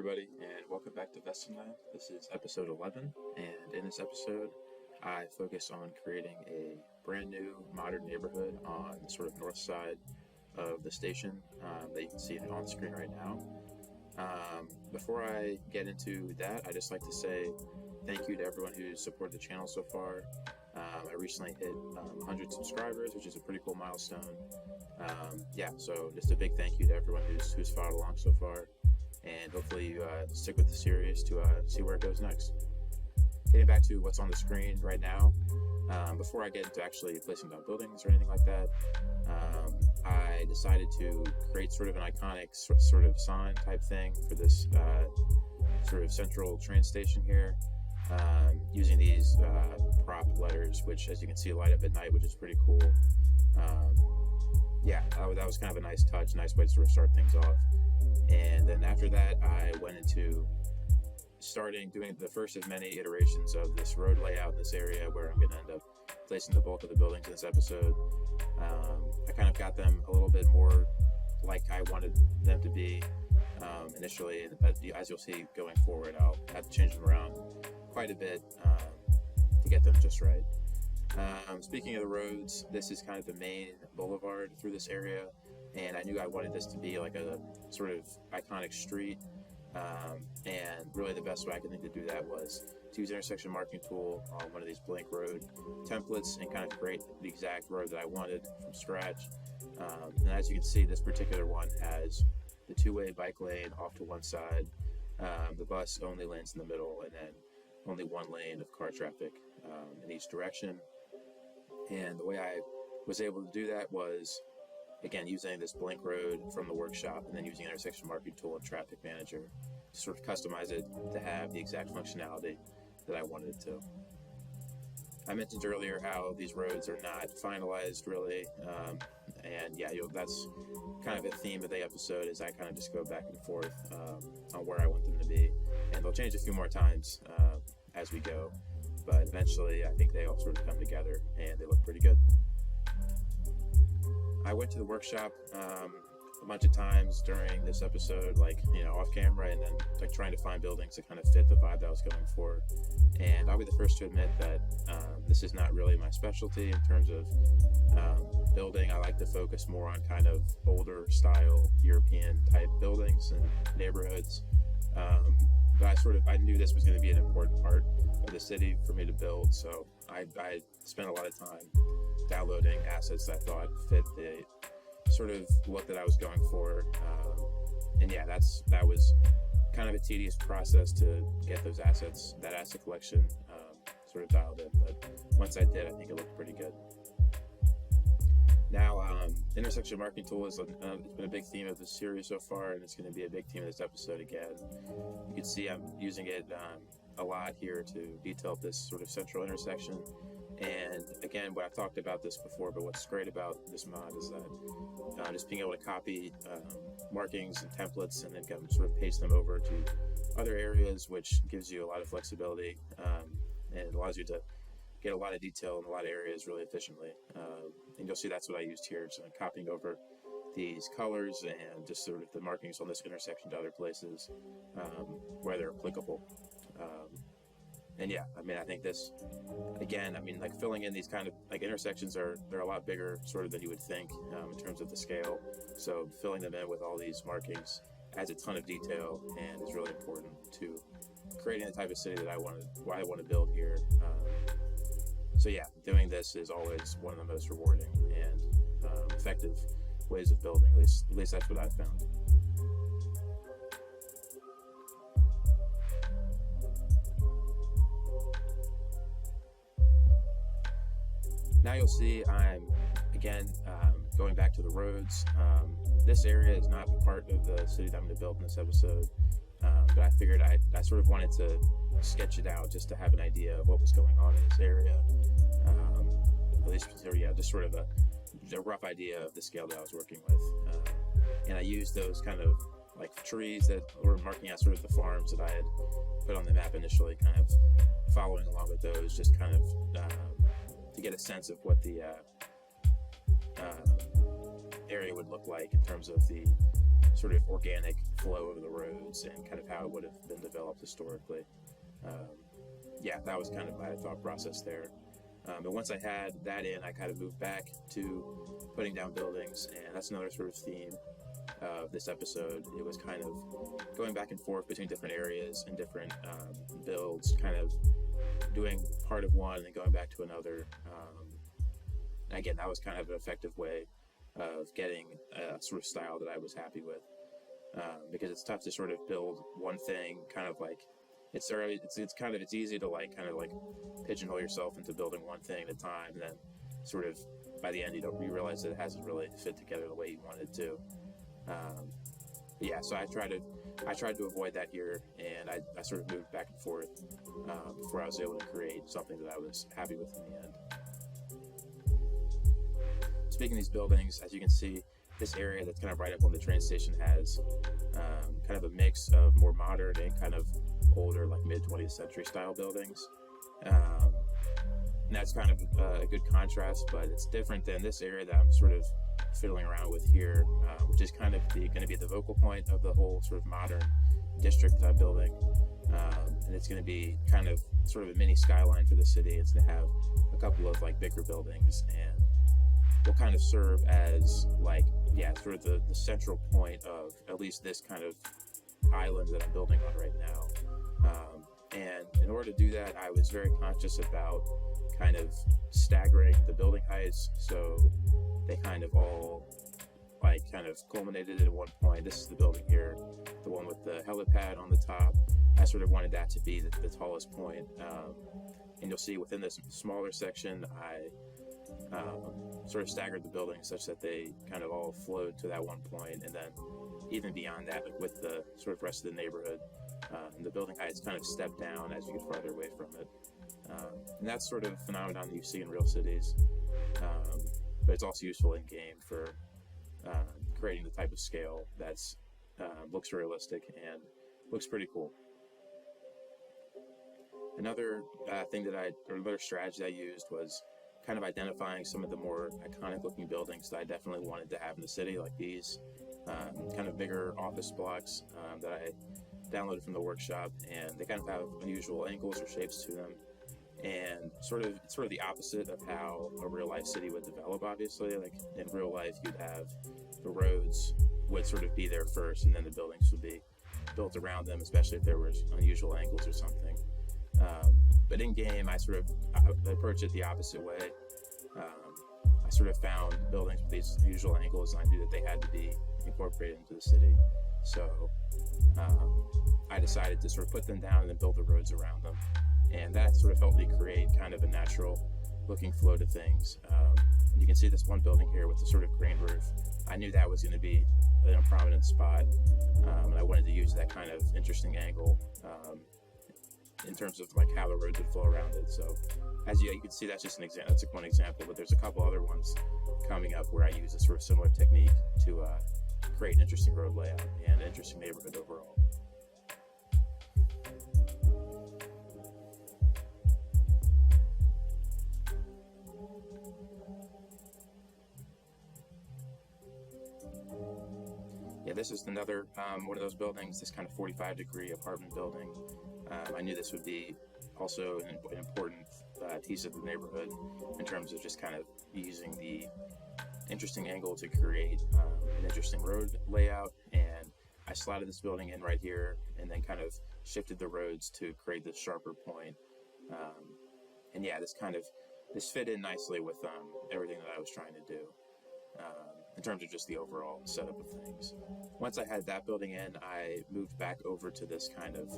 everybody, and welcome back to Vestanland. This is episode 11, and in this episode, I focus on creating a brand new modern neighborhood on the sort of north side of the station that you can see on the screen right now. Before I get into that, I just like to say thank you to everyone who's supported the channel so far. I recently hit 100 subscribers, which is a pretty cool milestone. So just a big thank you to everyone who's followed along so far. And hopefully you stick with the series to see where it goes next. Getting back to what's on the screen right now, before I get into actually placing down buildings or anything like that, I decided to create sort of an iconic sort of sign type thing for this sort of central train station here, using these prop letters, which as you can see light up at night, which is pretty cool. That was kind of a nice touch, nice way to sort of start things off. And then after that, I went into doing the first of many iterations of this road layout in this area, where I'm going to end up placing the bulk of the buildings in this episode. I kind of got them a little bit more like I wanted them to be initially, but as you'll see going forward, I'll have to change them around quite a bit to get them just right. Speaking of the roads, this is kind of the main boulevard through this area, and I knew I wanted this to be like a sort of iconic street, and really the best way I could think to do that was to use intersection marking tool on one of these blank road templates and kind of create the exact road that I wanted from scratch. And as you can see, this particular one has the two-way bike lane off to one side, the bus only lanes in the middle, and then only one lane of car traffic in each direction. And the way I was able to do that was, again, using this blank road from the workshop and then using intersection marking tool and traffic manager to sort of customize it to have the exact functionality that I wanted it to. I mentioned earlier how these roads are not finalized really, that's kind of a theme of the episode, is I kind of just go back and forth on where I want them to be, and they'll change a few more times as we go, but eventually I think they all sort of come together and they look pretty good. I went to the workshop a bunch of times during this episode, off camera, and then trying to find buildings that kind of fit the vibe that I was going for. And I'll be the first to admit that this is not really my specialty in terms of building. I like to focus more on kind of older style European type buildings and neighborhoods. But I knew this was going to be an important part of the city for me to build, so I spent a lot of time downloading assets that I thought fit the sort of look that I was going for. That was kind of a tedious process to get that asset collection sort of dialed in. But once I did, I think it looked pretty good. Now, intersection marking tool it's been a big theme of this series so far, and it's going to be a big theme of this episode again. You can see I'm using it a lot here to detail this sort of central intersection. And again, I've talked about this before, but what's great about this mod is that just being able to copy markings and templates and then sort of paste them over to other areas, which gives you a lot of flexibility and it allows you to get a lot of detail in a lot of areas really efficiently. And you'll see that's what I used here. So I'm copying over these colors and just sort of the markings on this intersection to other places where they're applicable. I think this, again, filling in these kind of intersections they're a lot bigger sort of than you would think in terms of the scale. So filling them in with all these markings adds a ton of detail and is really important to creating the type of city that I want to build here. Doing this is always one of the most rewarding and effective ways of building. At least that's what I've found. Now you'll see I'm, again, going back to the roads. This area is not part of the city that I'm going to build in this episode, but I figured I sort of wanted to sketch it out just to have an idea of what was going on in this area. Just sort of a rough idea of the scale that I was working with. And I used those kind of trees that were marking out sort of the farms that I had put on the map initially, kind of following along with those, just kind of to get a sense of what the area would look like in terms of the sort of organic flow of the roads and kind of how it would have been developed historically. That was kind of my thought process there. But once I had that in, I kind of moved back to putting down buildings, and that's another sort of theme of this episode. It was kind of going back and forth between different areas and different builds, kind of doing part of one and then going back to another. Again, that was kind of an effective way of getting a sort of style that I was happy with, because it's tough to sort of build one thing kind of like it's easy to like pigeonhole yourself into building one thing at a time, and then sort of by the end you realize that it hasn't really fit together the way you wanted to. So I tried to avoid that here, and I sort of moved back and forth before I was able to create something that I was happy with in the end. Speaking of these buildings, as you can see, this area that's kind of right up on the train station has kind of a mix of more modern and kind of older, like mid-20th century style buildings. And that's kind of a good contrast, but it's different than this area that I'm sort of fiddling around with here, which is kind of going to be the focal point of the whole sort of modern district that I'm building. And it's going to be kind of sort of a mini skyline for the city. It's going to have a couple of like bigger buildings, and will kind of serve as sort of the central point of at least this kind of island that I'm building on right now. And in order to do that, I was very conscious about kind of staggering the building heights, so they kind of all kind of culminated at one point. This is the building here, the one with the helipad on the top. I sort of wanted that to be the tallest point. And you'll see within this smaller section, I sort of staggered the buildings such that they kind of all flowed to that one point, and then even beyond that, with the sort of rest of the neighborhood, the building heights kind of step down as you get farther away from it. And that's sort of a phenomenon that you see in real cities, but it's also useful in game for creating the type of scale that's looks realistic and looks pretty cool. Another another strategy I used was kind of identifying some of the more iconic looking buildings that I definitely wanted to have in the city, like these kind of bigger office blocks that I downloaded from the workshop, and they kind of have unusual angles or shapes to them, and it's sort of the opposite of how a real life city would develop. Obviously, like in real life, you'd have the roads would sort of be there first, and then the buildings would be built around them, especially if there was unusual angles or something. But in game, I approached it the opposite way. I sort of found buildings with these unusual angles, and I knew that they had to be incorporated into the city. So I decided to sort of put them down and then build the roads around them. And that sort of helped me create kind of a natural looking flow to things. You can see this one building here with the sort of green roof. I knew that was going to be in a prominent spot, and I wanted to use that kind of interesting angle in terms of like how the roads would flow around it. So as you can see, that's just an example. That's one example, but there's a couple other ones coming up where I use a sort of similar technique to create an interesting road layout and an interesting neighborhood overall. Yeah, this is another one of those buildings, this kind of 45-degree apartment building. I knew this would be also an important piece of the neighborhood in terms of just kind of using the interesting angle to create an interesting road layout. And I slotted this building in right here and then kind of shifted the roads to create this sharper point. And yeah, this fit in nicely with everything that I was trying to do. In terms of just the overall setup of things. Once I had that building in, I moved back over to this kind of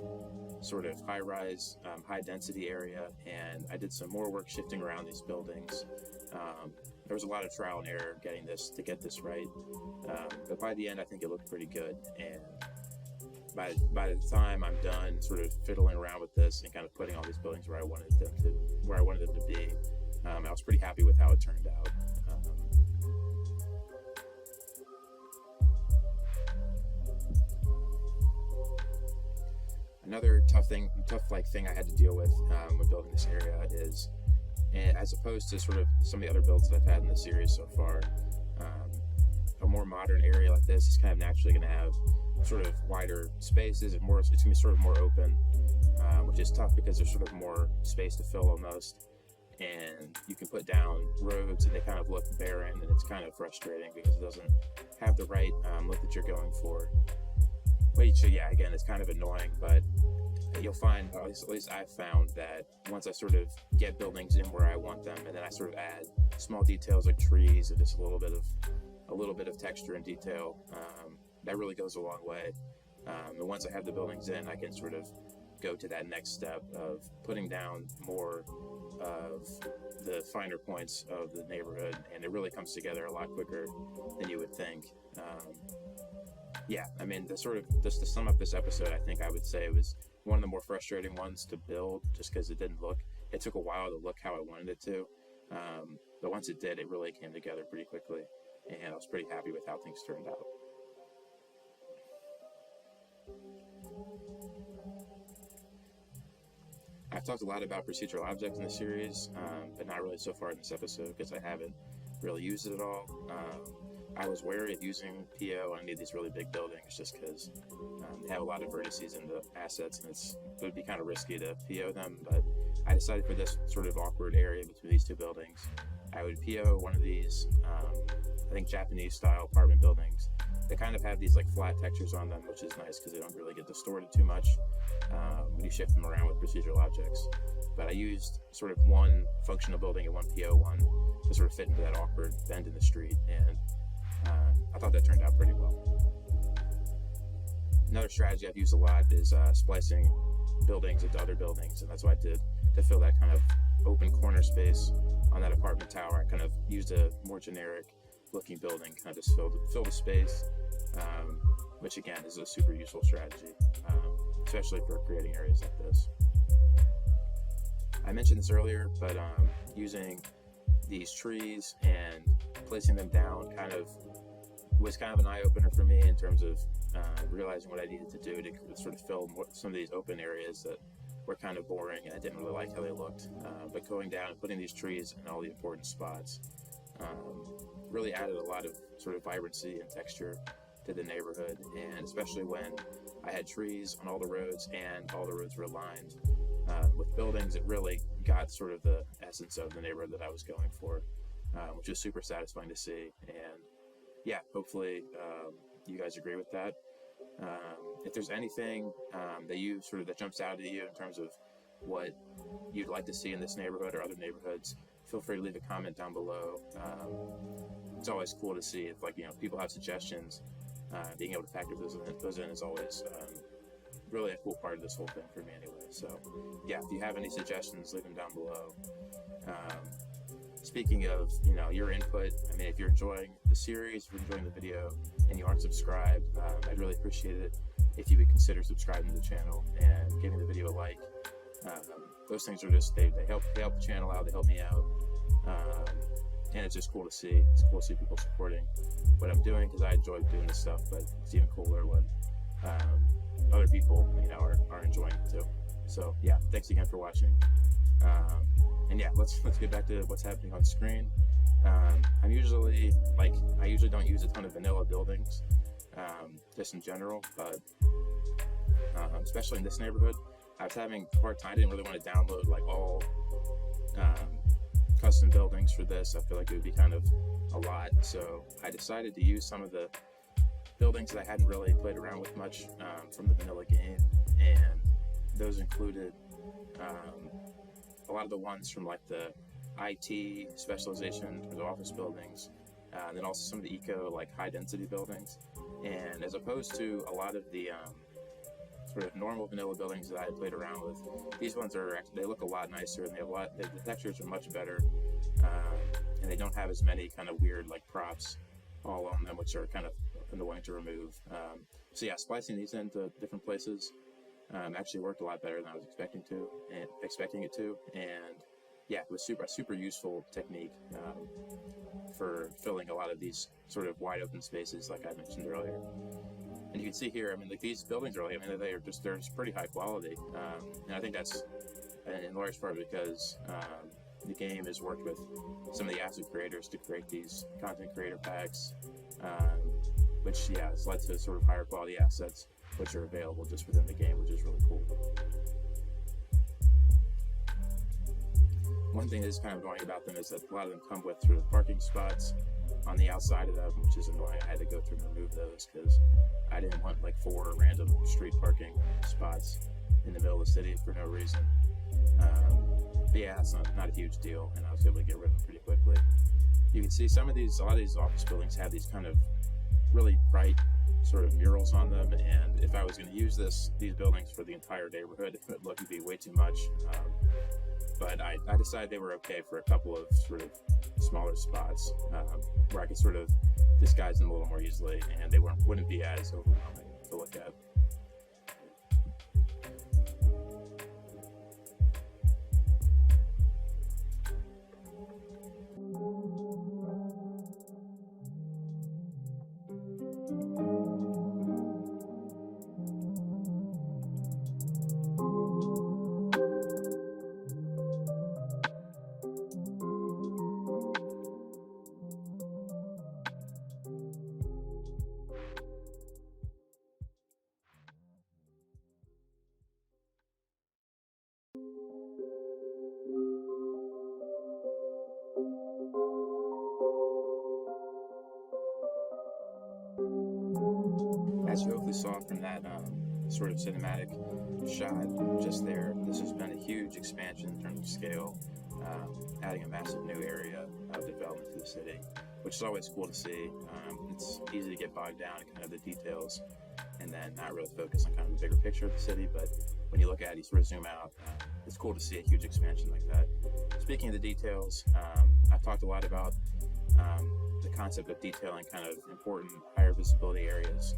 sort of high-rise, high-density area, and I did some more work shifting around these buildings. There was a lot of trial and error getting this right, but by the end, I think it looked pretty good. And by the time I'm done, sort of fiddling around with this and kind of putting all these buildings where I wanted them to be, I was pretty happy with how it turned out. Another tough thing I had to deal with when building this area is, as opposed to sort of some of the other builds that I've had in the series so far, a more modern area like this is kind of naturally going to have sort of wider spaces and it's going to be sort of more open, which is tough because there's sort of more space to fill almost. And you can put down roads and they kind of look barren, and it's kind of frustrating because it doesn't have the right look that you're going for. Which, yeah, again, it's kind of annoying, but you'll find, at least I've found, that once I sort of get buildings in where I want them, and then I sort of add small details like trees and just a little bit of texture and detail, that really goes a long way. And once I have the buildings in, I can sort of go to that next step of putting down more of the finer points of the neighborhood, and it really comes together a lot quicker than you would think. Yeah, I mean, just to sum up this episode, I think I would say it was one of the more frustrating ones to build, just because it took a while to look how I wanted it to. But once it did, it really came together pretty quickly, and I was pretty happy with how things turned out. I've talked a lot about procedural objects in the series, but not really so far in this episode because I haven't really used it at all. I was wary of using PO on any of these really big buildings just because they have a lot of vertices in the assets, and it would be kind of risky to PO them, but I decided for this sort of awkward area between these two buildings, I would PO one of these, I think Japanese style apartment buildings. They kind of have these like flat textures on them, which is nice because they don't really get distorted too much when you shift them around with procedural objects. But I used sort of one functional building and one PO one to sort of fit into that awkward bend in the street, and I thought that turned out pretty well. Another strategy I've used a lot is splicing buildings into other buildings, and that's what I did to fill that kind of open corner space on that apartment tower. I kind of used a more generic looking building, kind of just fill the space, which again is a super useful strategy, especially for creating areas like this. I mentioned this earlier, but using these trees and placing them down was kind of an eye-opener for me in terms of realizing what I needed to do to sort of fill some of these open areas that were kind of boring and I didn't really like how they looked. But going down and putting these trees in all the important spots really added a lot of sort of vibrancy and texture to the neighborhood, and especially when I had trees on all the roads and all the roads were lined with buildings, it really got sort of the essence of the neighborhood that I was going for, which is super satisfying to see. And yeah, hopefully you guys agree with that. If there's anything that jumps out at you in terms of what you'd like to see in this neighborhood or other neighborhoods, feel free to leave a comment down below. It's always cool to see if people have suggestions. Being able to factor those in is always really a cool part of this whole thing for me anyway. So yeah, if you have any suggestions, leave them down below. Speaking of your input, I mean, if you're enjoying the series, if you're enjoying the video and you aren't subscribed, I'd really appreciate it if you would consider subscribing to the channel and giving the video a like. Those things are just they help the channel out, they help me out, and it's just cool to see. It's cool to see people supporting what I'm doing because I enjoy doing this stuff, but it's even cooler when other people are enjoying it too. So yeah, thanks again for watching. And yeah, let's get back to what's happening on screen. I usually don't use a ton of vanilla buildings, just in general, but especially in this neighborhood, I was having a hard time. I didn't really want to download all custom buildings for this. I feel like it would be kind of a lot, so I decided to use some of the buildings that I hadn't really played around with much from the vanilla game, and those included a lot of the ones from the IT specialization for the office buildings, and then also some of the eco high density buildings. And as opposed to a lot of the sort of normal vanilla buildings that I had played around with, these ones they look a lot nicer, and the textures are much better, and they don't have as many kind of weird props all on them, which are kind of annoying to remove. So yeah, splicing these into different places actually worked a lot better than I was expecting it to, and yeah, it was super useful technique for filling a lot of these sort of wide open spaces like I mentioned earlier. And you can see here, I mean, these buildings are they're just pretty high quality, and I think that's in large part because the game has worked with some of the asset creators to create these content creator packs which has led to sort of higher quality assets which are available just within the game, which is really cool. One thing that is kind of annoying about them is that a lot of them come with sort of parking spots on the outside of them, which is annoying. I had to go through and remove those because I didn't want like 4 random street parking spots in the middle of the city for no reason. But yeah, it's not a huge deal, and I was able to get rid of them pretty quickly. You can see a lot of these office buildings have these kind of really bright sort of murals on them, and if I was going to use these buildings for the entire neighborhood, it would be way too much. But I decided they were okay for a couple of sort of smaller spots where I could sort of disguise them a little more easily, and they wouldn't be as overwhelming to look at. As you hopefully saw from that sort of cinematic shot just there, this has been a huge expansion in terms of scale, adding a massive new area of development to the city, which is always cool to see. It's easy to get bogged down in kind of the details and then not really focus on kind of the bigger picture of the city, but when you look at it, you sort of zoom out. It's cool to see a huge expansion like that. Speaking of the details, I've talked a lot about the concept of detailing kind of important higher visibility areas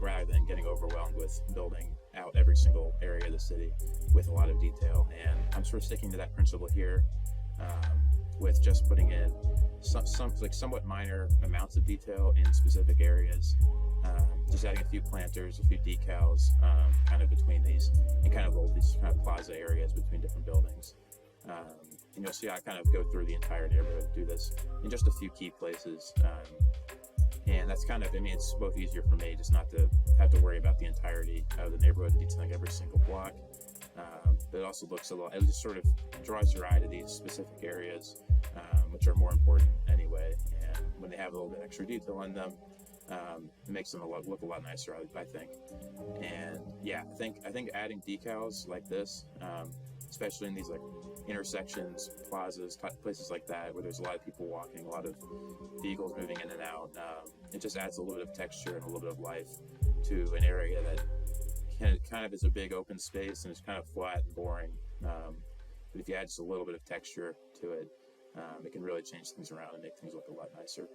rather than getting overwhelmed with building out every single area of the city with a lot of detail. And I'm sort of sticking to that principle here with just putting in somewhat minor amounts of detail in specific areas, just adding a few planters, a few decals kind of between these, and kind of these kind of plaza areas between different buildings. And you'll see I kind of go through the entire neighborhood, do this in just a few key places. And that's kind of, it's both easier for me just not to have to worry about the entirety of the neighborhood and detailing every single block. But it also looks it just sort of draws your eye to these specific areas, which are more important anyway. And when they have a little bit extra detail in them, it makes them look a lot nicer, I think. And yeah, I think adding decals like this, especially in these like intersections, plazas, places like that, where there's a lot of people walking, a lot of vehicles moving in and out, it just adds a little bit of texture and a little bit of life to an area that kind of is a big open space and it's kind of flat and boring. But if you add just a little bit of texture to it, it can really change things around and make things look a lot nicer.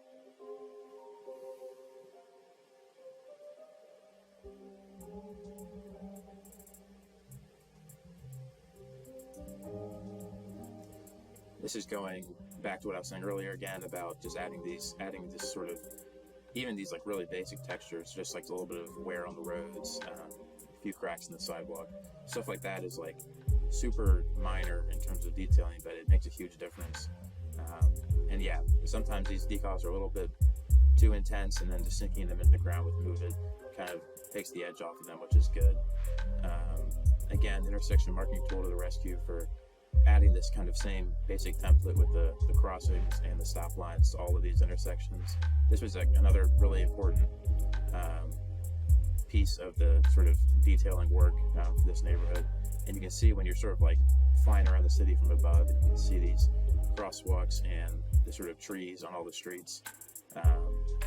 This is going back to what I was saying earlier again about just adding this sort of, even these like really basic textures, just like a little bit of wear on the roads, a few cracks in the sidewalk. Stuff like that is like super minor in terms of detailing, but it makes a huge difference. And yeah, sometimes these decals are a little bit too intense, and then just sinking them into the ground with Move It kind of takes the edge off of them, which is good. Again, intersection marking tool to the rescue for adding this kind of same basic template with the crossings and the stop lines to all of these intersections. This was another really important piece of the sort of detailing work for this neighborhood. And you can see when you're sort of like flying around the city from above, and you can see these crosswalks and the sort of trees on all the streets.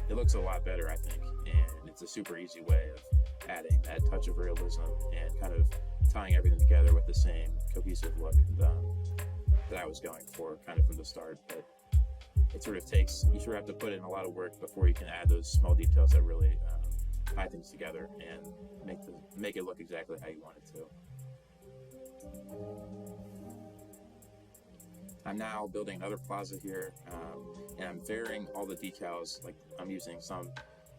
It looks a lot better, I think, and it's a super easy way of adding that touch of realism and kind of tying everything together with the same cohesive look that I was going for kind of from the start. But it sort of takes, you sort of have to put in a lot of work before you can add those small details that really tie things together and make it look exactly how you want it to. I'm now building another plaza here, and I'm varying all the decals. Like I'm using some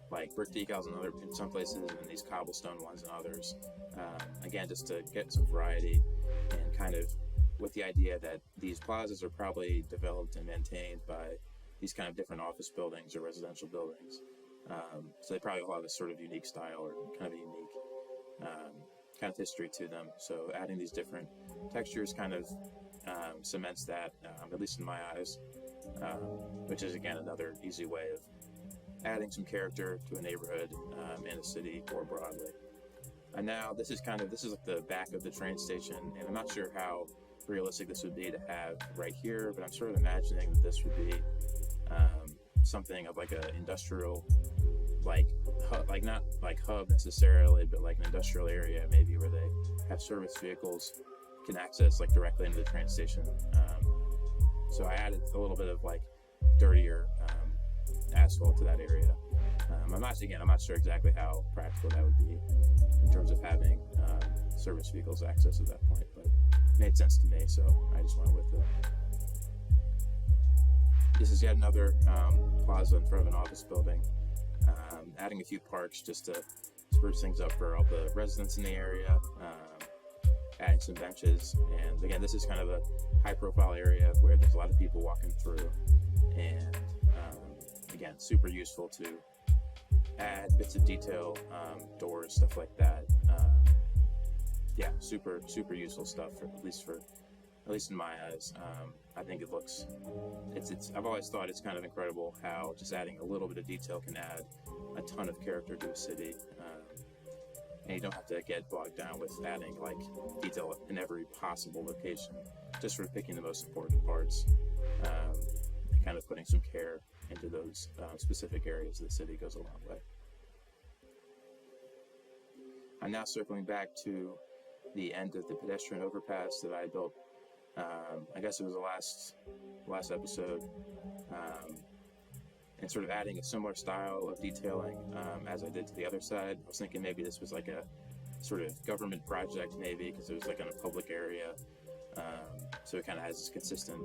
like brick decals in some places, and these cobblestone ones in others. Again, just to get some variety, and kind of with the idea that these plazas are probably developed and maintained by these kind of different office buildings or residential buildings. So they probably all have a sort of unique style or kind of a unique kind of history to them. So adding these different textures kind of cements that, at least in my eyes, which is again another easy way of adding some character to a neighborhood in a city more broadly. And now this is like the back of the train station, and I'm not sure how realistic this would be to have right here, but I'm sort of imagining that this would be something of like an industrial, like not like hub necessarily, but like an industrial area maybe where they have service vehicles can access like directly into the train station. So I added a little bit of like dirtier asphalt to that area. I'm not sure exactly how practical that would be in terms of having service vehicles access at that point, but it made sense to me, so I just went with it. This is yet another plaza in front of an office building. Adding a few parks just to spruce things up for all the residents in the area. Adding some benches, and again, this is kind of a high-profile area where there's a lot of people walking through, and again, super useful to add bits of detail, doors, stuff like that. Yeah, super useful stuff, at least in my eyes. I think it looks, I've always thought it's kind of incredible how just adding a little bit of detail can add a ton of character to a city. And you don't have to get bogged down with adding like detail in every possible location, just sort of picking the most important parts, and kind of putting some care into those specific areas of the city goes a long way. I'm now circling back to the end of the pedestrian overpass that I built. I guess it was the last episode, and sort of adding a similar style of detailing as I did to the other side. I was thinking maybe this was like a sort of government project, maybe, because it was like in a public area. So it kind of has this consistent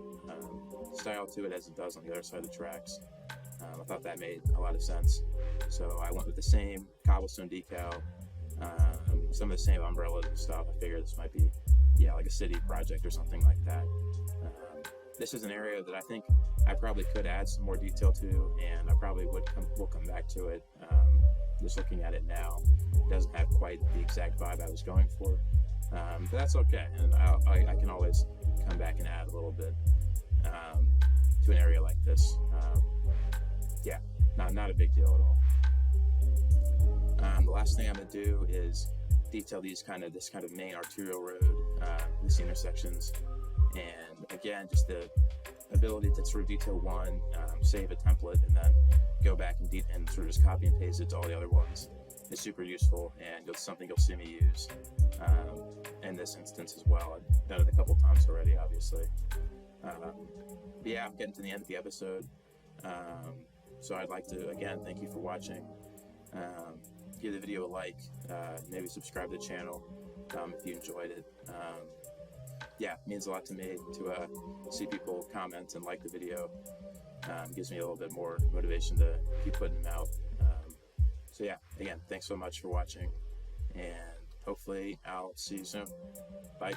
style to it as it does on the other side of the tracks. I thought that made a lot of sense. So I went with the same cobblestone decal, some of the same umbrellas and stuff. I figured this might be, like a city project or something like that. This is an area that I think I probably could add some more detail to, and I probably will come back to it. Just looking at it now, it doesn't have quite the exact vibe I was going for, but that's okay, and I can always come back and add a little bit to an area like this. Not a big deal at all. The last thing I'm going to do is detail this kind of main arterial road, these intersections, and again, just the ability to sort of detail one, save a template, and then go back and sort of just copy and paste it to all the other ones is super useful, and it's something you'll see me use in this instance as well. I've done it a couple times already, obviously. But yeah, I'm getting to the end of the episode, so I'd like to again thank you for watching. Give the video a like, maybe subscribe to the channel if you enjoyed it. It means a lot to me to see people comment and like the video. Gives me a little bit more motivation to keep putting them out. Again, thanks so much for watching, and hopefully I'll see you soon. Bye.